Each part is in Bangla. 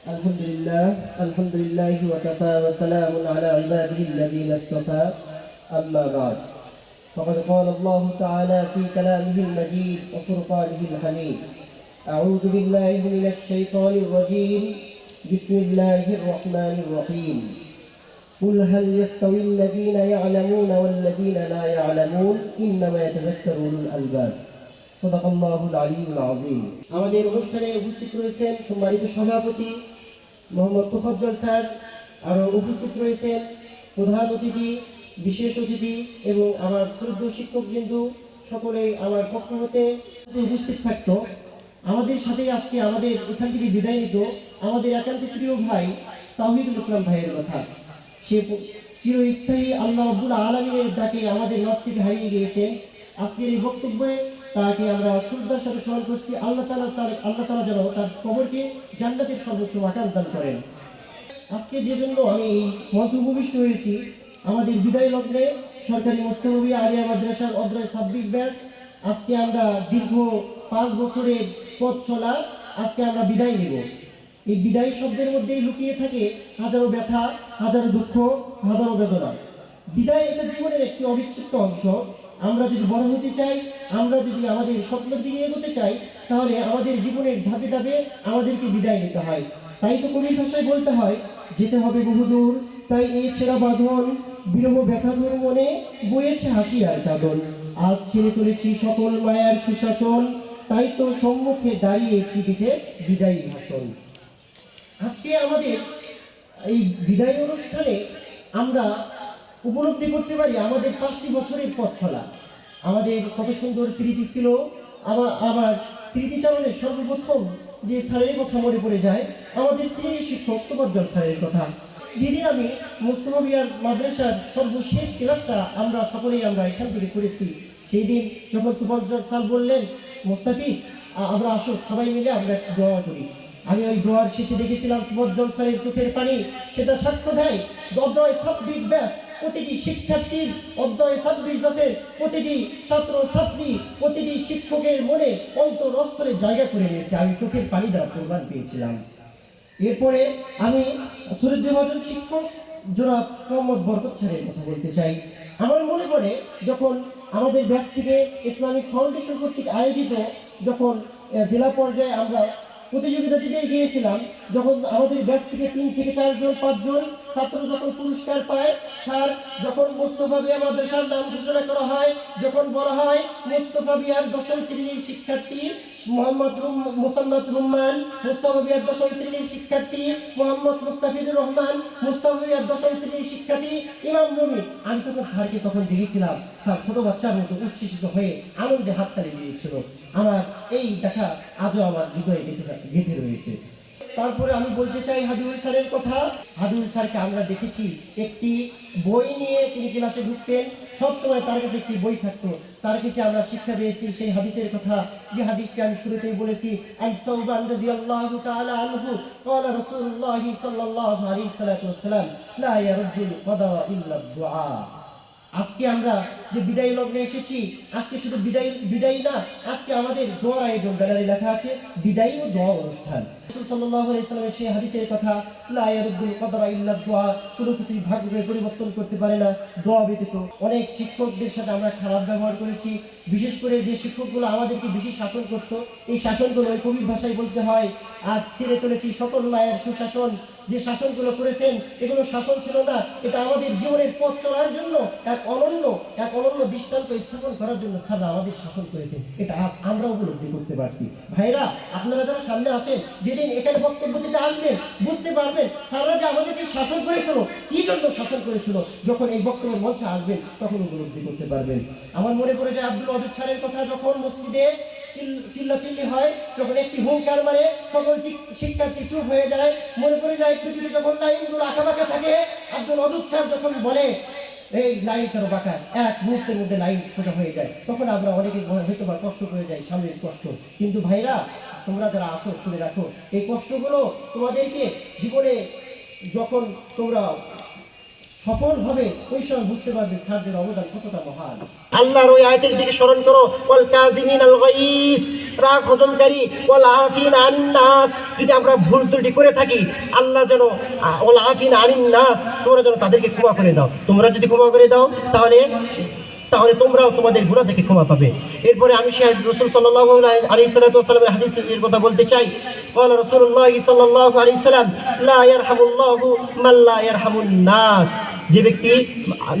الحمد لله وكفى وسلام على عباده الذين اصطفى أما بعد فقد قال الله تعالى في كلامه المجيد وفرقانه الحميد أعوذ بالله من الشيطان الرجيم بسم الله الرحمن الرحيم قل هل يستوي الذين يعلمون والذين لا يعلمون إنما يتذكر أولو الألباب সদাকাল্লাহুল আলিয়্যুল আযীম। আমাদের অনুষ্ঠানে উপস্থিত রয়েছেন সম্মানিত সভাপতি মোহাম্মদ তোফাজ্জল স্যার, আরও উপস্থিত রয়েছেন প্রধান অতিথি, বিশেষ অতিথি এবং আমার শ্রদ্ধেয় শিক্ষকবৃন্দ। সকলেই আমার পক্ষ হতে উপস্থিত থাকত। আমাদের সাথে আজকে আমাদের এখান থেকে বিদায় নিত আমাদের একান্ত প্রিয় ভাই তাওহীদুল ইসলাম ভাইয়ের কথা। সে চিরস্থায়ী আল্লাহ রাব্বুল আলামিনের ডাকে আমাদের মাঝ থেকে হারিয়ে গিয়েছেন। আজকের এই বক্তব্যে তাকে আমরা শ্রদ্ধার সাথে স্মরণ করছি। আল্লাহ তাআলা যেন তার কবরকে জান্নাতের সর্বোচ্চ মাকাম দান করেন। আজকে যে জন্য আমি এই মঞ্চে উপবিষ্ট হয়েছি, আমাদের বিদায় লগ্নে সরকারি মোস্তফাবিয়া আলিয়া মাদ্রাসার অধ্যায় 26 ব্যাচ। আজকে আমরা দীর্ঘ 5 বছরের পথ চলা, আজকে আমরা বিদায় নেব। এই বিদায় শব্দের মধ্যেই লুকিয়ে থাকে হাজারো ব্যথা, হাজারো দুঃখ, হাজারো বেদনা। বিদায় এটা জীবনের একটি অবিচ্ছেদ্য অংশ। আমরা যদি বড় হতে চাই, আমরা যদি আমাদের স্বপ্নের দিকে এগোতে চাই, তাহলে আমাদের জীবনের ধাপে ধাপে আমাদেরকে বিদায় নিতে হয়। তাই তো কবির ভাষায় বলতে হয়, যেতে হবে বহুদূর, তাই এই ছেঁড়া বাঁধন, বিরহ ব্যথাধুর মনে বয়েছে হাসি আর চাদন। আজ ছেড়ে চলেছি সকল মায়ার সুশাসন, তাই তো সম্মুখে দাঁড়িয়েছি দিতে বিদায়ী ভাষণ। আজকে আমাদের এই বিদায় অনুষ্ঠানে আমরা উপলব্ধি করতে পারি আমাদের 5টি বছরের পথ চলা। আমাদের কত সুন্দর স্মৃতি ছিল। আবার স্মৃতিচারণের সর্বপ্রথম যে স্যারের কথা মনে পড়ে যায়, আমাদের শ্রেণীর শিক্ষক তোফাজ্জল স্যারের কথা। যেদিন আমি মোস্তফাবিয়ার মাদ্রাসার সর্বশেষ ক্লাসটা আমরা সকলেই এখান থেকে করেছি, সেই দিন যখন তোফাজ্জল স্যার বললেন, মোস্তাফিজ আমরা আসো সবাই মিলে আমরা একটু দোয়া করি। আমি ওই দোয়ার শেষে দেখেছিলাম তোফাজ্জল স্যারের চোখের পানি, সেটা সাক্ষ্য দেয় অধ্যায় 26 ব্যাচ প্রতিটি শিক্ষার্থীর, অধ্যায় 26 ব্যাচের প্রতিটি ছাত্র ছাত্রী, প্রতিটি শিক্ষকের মনে অন্তরস্থলে জায়গা করে নিয়েছে। আমি চোখের পানি দ্বারা প্রমাণ পেয়েছিলাম। এরপরে আমি শ্রদ্ধেয়ভাজন শিক্ষক জনাব মোহাম্মদ বরকত স্যারের কথা বলতে চাই। আমার মনে পড়ে যখন আমাদের ব্যাচ থেকে ইসলামিক ফাউন্ডেশন কর্তৃক আয়োজিত যখন জেলা পর্যায়ে আমরা প্রতিযোগিতা দিতে গিয়েছিলাম, যখন আমাদের ব্যাচ থেকে 3 থেকে 4 জন 5 জন ছাত্র যখন পুরস্কার পায়, স্যার যখন মোস্তফাবিয়া মাদ্রাসার নাম ঘোষণা করা হয়, যখন বলা হয় মোস্তফাবিয়ার 10ম শ্রেণীর শিক্ষার্থী মোহাম্মদ মোসাম্মদ রুম্মান, মোস্তফাবিয়ার 10ম শ্রেণীর শিক্ষার্থী মোহাম্মদ মুস্তাফিজুর রহমান, মোস্তফাবিয়ার 10ম শ্রেণীর শিক্ষার্থী ইমাম রুমি। আমি স্যারকে তখন দেখেছিলাম, স্যার ছোট বাচ্চার মতো উচ্ছ্বসিত হয়ে আনন্দে হাততালি দিয়েছিল। আমার এই দেখা আজও আমার হৃদয়ে গেঁথে রয়েছে। তারপরে আমি বলতে চাই হাদিউল স্যারের কথা। হাদিউল স্যারকে আমরা দেখেছি একটি বই নিয়ে তিনি ক্লাসে ঢুকতেন, সবসময় তার কাছে একটি বই থাকতো। তার কাছে আমরা শিক্ষা পেয়েছি সেই হাদিসের কথা, যে হাদিসটি আমি শুরুতেই বলেছি, আন সাওবান রাদিয়াল্লাহু তাআলা আনহু ক্বালা রাসূলুল্লাহি সাল্লাল্লাহু আলাইহি ওয়াসাল্লাম লা ইয়ারুদ্দুল কাদা ইল্লা দুআ। আজকে আমরা যে বিদায় লগ্নে এসেছি, আজকে শুধু বিদায় না, আজকে আমাদের দোয়ার আয়োজন, ব্যানারে লেখা আছে বিদায় ও দোয়া অনুষ্ঠান। রাসূল সাল্লাল্লাহু আলাইহি ওয়াসাল্লামের সেই হাদিসের কথা, লা ইয়ারুদ্দুল কাদরা ইল্লা দুআ, কোনো কিছুই ভাগ্যকে পরিবর্তন করতে পারে না দোয়া ব্যতীত। অনেক শিক্ষকদের সাথে আমরা খারাপ ব্যবহার করেছি, বিশেষ করে যে শিক্ষকগুলো আমাদেরকে বেশি শাসন করত, এই শাসনগুলো ওই কবির ভাষায় বলতে হয়, আজ ছেড়ে চলেছি সকল মায়ের সুশাসন। যে শাসনগুলো করেছেন এগুলো শাসন ছিল না, এটা আমাদের জীবনের পথ চলার জন্য এক অনন্য দৃষ্টান্ত স্থাপন করার জন্য স্যাররা আমাদের শাসন করেছেন। এটা আজ আমরা উপলব্ধি করতে পারছি। ভাইরা, আপনারা যারা সামনে আছেন, যেদিন এখানে বক্তব্য দিতে আসবেন, বুঝতে পারবেন স্যাররা যে আমাদেরকে শাসন করেছিল, কি জন্য শাসন করেছিল। যখন এই বক্তব্যের মঞ্চে আসবেন তখন উপলব্ধি করতে পারবেন। আমার মনে পড়ে যায় আব্দুল ওয়াদুদ স্যারের কথা, যখন মসজিদে চিল্লাচিল্লি হয়, যখন একটি হুঙ্কার মারে সকল শিক্ষার্থী চুপ হয়ে যায়। মনে পড়ে যায় পৃথিবীতে যখন লাইনগুলো আঁকাবাঁকা থাকে, আব্দুল ওয়াদুদ স্যার যখন বলে এই লাইন কেন বাঁকা, এক মুহূর্তের মধ্যে লাইন সোজা হয়ে যায়, তখন আমরা অনেকে হয়তো বা কষ্ট করে যাই, সামনের কষ্ট। কিন্তু ভাইরা, তোমরা যারা আসো শুনে রাখো, এই কষ্টগুলো তোমাদেরকে জীবনে যখন তোমরা সফল হবে ওই সময় বুঝতে পারবে স্যারদের অবদান কতটা মহান। আল্লাহর ওই আয়াতের দিকে স্মরণ করো, ওয়াল কাযিমিনাল গাইস, রাগ হজমকারী, ওয়াল আফিনা আনিন নাস, যদি আমরা ভুল ত্রুটি করে থাকি আল্লাহ যেন ওয়াল আফিনা আনিন নাস, তোমরা যেন তাদেরকে ক্ষমা করে দাও। তোমরা যদি ক্ষমা করে দাও তাহলে তোমরাও তোমাদের গুনাহ থেকে ক্ষমা পাবে। এরপরে আমি সেই রাসূল সাল্লাল্লাহু আলাইহি ওয়াসাল্লামের হাদিসের কথা বলতে চাই। قال رسول الله صلى الله عليه وسلم لا يرحم الله من لا يرحم الناس, যে ব্যক্তি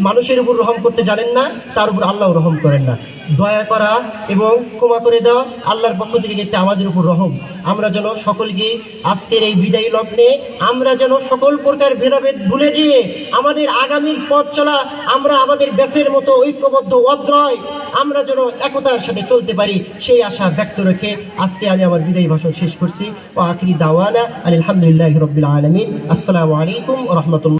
মানুষের উপর রহম করতে জানেন না তার উপর আল্লাহ রহম করেন না। দয়া করা এবং ক্ষমা করে দেওয়া আল্লাহর পক্ষ থেকে একটা আমাদের উপর রহম। আমরা যেন সকলকে আজকের এই বিদায়ী লগ্নে আমরা যেন সকল প্রকার ভেদাভেদ ভুলে যেয়ে আমাদের আগামীর পথ চলা আমরা আমাদের ব্যাসের মতো ঐক্যবদ্ধ অদ্রয় আমরা যেন একতার সাথে চলতে পারি, সেই আশা ব্যক্ত রেখে আজকে আমি আমার বিদায়ী ভাষণ শেষ করছি। ওয়া আখিরি দাওয়ানা আলহামদুলিল্লাহি রাব্বিল আলামিন। আসসালামু আলাইকুম ওয়া রাহমাতুল্লাহ।